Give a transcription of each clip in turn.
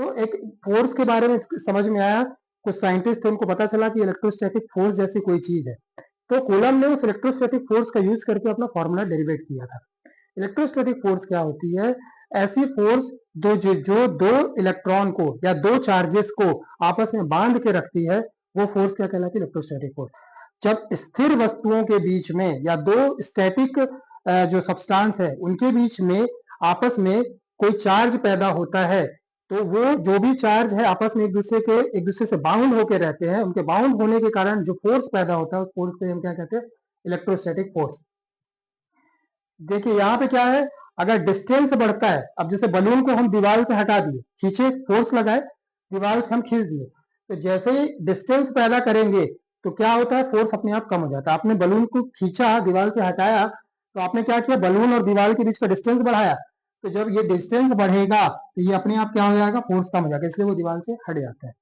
तो एक फोर्स के बारे में समझ में आया, कुछ साइंटिस्ट थे उनको पता चला कि इलेक्ट्रोस्टैटिक फोर्स जैसी कोई चीज है, तो कूलम ने उस इलेक्ट्रोस्टैटिक फोर्स का यूज करके अपना फॉर्मूला डेरिवेट किया था। इलेक्ट्रोस्टैटिक फोर्स क्या होती है? ऐसी फोर्स जो दो इलेक्ट्रॉन को या दो चार्जेस को आपस में बांध के रखती है, वो फोर्स क्या कहलाती है? Electrostatic force. जब स्थिर वस्तुओं के बीच में या दो स्टैटिक जो सब्सटेंस है उनके बीच में आपस में कोई चार्ज पैदा होता है, तो वो जो भी चार्ज है आपस में एक दूसरे से बाउंड होकर रहते हैं, उनके बाउंड होने के कारण जो फोर्स पैदा होता है उस फोर्स को हम क्या कहते हैं? Electrostatic force. देखिए यहाँ पे क्या है, अगर डिस्टेंस बढ़ता है, अब जैसे बलून को हम दीवार से हटा दिए, खींचे, फोर्स लगाए, दीवार से हम खींच दिए, तो जैसे ही डिस्टेंस पैदा करेंगे तो क्या होता है? फोर्स अपने आप कम हो जाता है। आपने बलून को खींचा, दीवार से हटाया, तो आपने क्या किया? बलून और दीवार के बीच का डिस्टेंस बढ़ाया, तो जब ये डिस्टेंस बढ़ेगा तो ये अपने आप क्या हो जाएगा? फोर्स कम हो जाएगा, इसलिए वो दीवार से हट जाता है।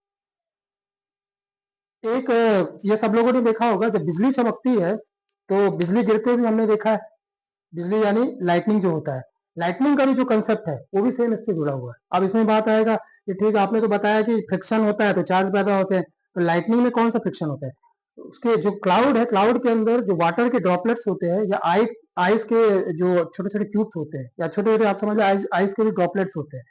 एक ये सब लोगों ने देखा होगा, जब बिजली चमकती है तो बिजली गिरते भी हमने देखा है। बिजली यानी लाइटनिंग जो होता है, लाइटनिंग का भी जो कंसेप्ट है वो भी सेम इससे जुड़ा हुआ है। अब इसमें बात आएगा कि ठीक है, आपने तो बताया कि फ्रिक्शन होता है तो चार्ज पैदा होते हैं, तो लाइटनिंग में कौन सा फ्रिक्शन होता है? उसके जो क्लाउड है, क्लाउड के अंदर जो वाटर के ड्रॉपलेट्स होते हैं या आइस के जो छोटे छोटे क्यूब्स होते हैं, या छोटे छोटे आप समझ लो आइस के भी ड्रॉपलेट्स होते हैं,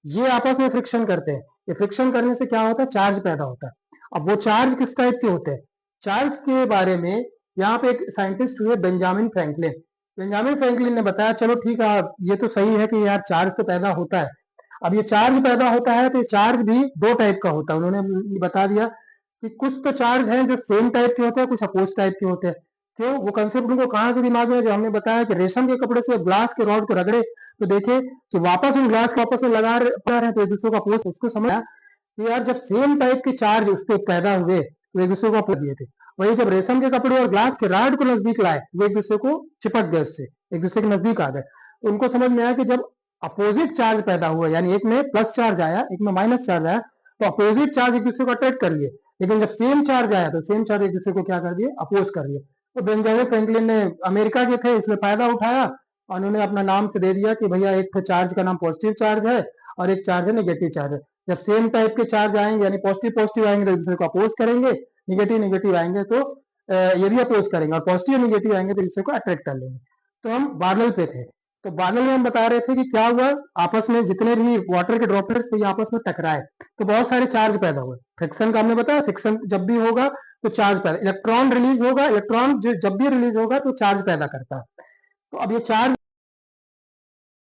ये आपस में फ्रिक्शन करते हैं। ये फ्रिक्शन करने से क्या होता है? चार्ज पैदा होता है। अब वो चार्ज किस टाइप के होते हैं? चार्ज के बारे में यहाँ पे एक साइंटिस्ट हुए बेंजामिन फ्रैंकलिन। बेंजामिन फ्रैंकलिन ने बताया, चलो ठीक है, ये तो सही है कि यार चार्ज तो पैदा होता है। अब ये चार्ज पैदा होता है तो ये चार्ज भी दो टाइप का होता है। उन्होंने बता दिया कि कुछ तो चार्ज हैं जो सेम टाइप के होते हैं, कुछ अपोज टाइप के होते हैं। क्यों? वो कंसेप्ट उनको कहाँ के दिमाग में? जो हमने बताया कि रेशम के कपड़े से ग्लास के रॉड को रगड़े तो देखे कि वापस उन ग्लास को आपस में लगा रहे हैं, तो एक दूसरे को अपोज, उसको समझा कि यार जब सेम टाइप के चार्ज उस पर पैदा हुए तो एक दूसरे को अपोज दिए थे। वही जब रेशम के कपड़े और ग्लास के रॉड को नजदीक लाए, वो एक दूसरे को चिपक गए, उससे एक दूसरे के नजदीक आ गए। उनको समझ में आया कि जब अपोजिट चार्ज पैदा हुआ, यानी एक में प्लस चार्ज आया, एक में माइनस चार्ज आया, तो अपोजिट चार्ज एक दूसरे को अट्रैक्ट कर लिए। लेकिन जब सेम चार्ज आया तो सेम चार्ज एक दूसरे को क्या कर दिए? अपोज कर दिए। तो बेंजामिन फ्रैंकलिन ने, अमेरिका के थे इसलिए फायदा उठाया, और उन्होंने अपना नाम से दे दिया कि भैया एक तो चार्ज का नाम पॉजिटिव चार्ज है और एक चार्ज है नेगेटिव चार्ज है। जब सेम टाइप के चार्ज आएंगे, यानी पॉजिटिव पॉजिटिव आएंगे तो एक दूसरे को अपोज करेंगे, निगेटिव निगेटिव आएंगे तो ये भी अपोज करेंगे, और पॉजिटिव निगेटिव आएंगे तो एक दूसरे को अट्रैक्ट कर लेंगे। तो हम बादल पे थे, तो बादल में हम बता रहे थे कि क्या हुआ, आपस में जितने भी वाटर के ड्रॉपलेट्स थे ये आपस में टकराए तो बहुत सारे चार्ज पैदा हुए। फ्रिक्शन का हमने बताया, फ्रिक्शन जब भी होगा तो चार्ज पैदा, इलेक्ट्रॉन रिलीज होगा, इलेक्ट्रॉन जब भी रिलीज होगा तो चार्ज पैदा करता है। तो अब ये चार्ज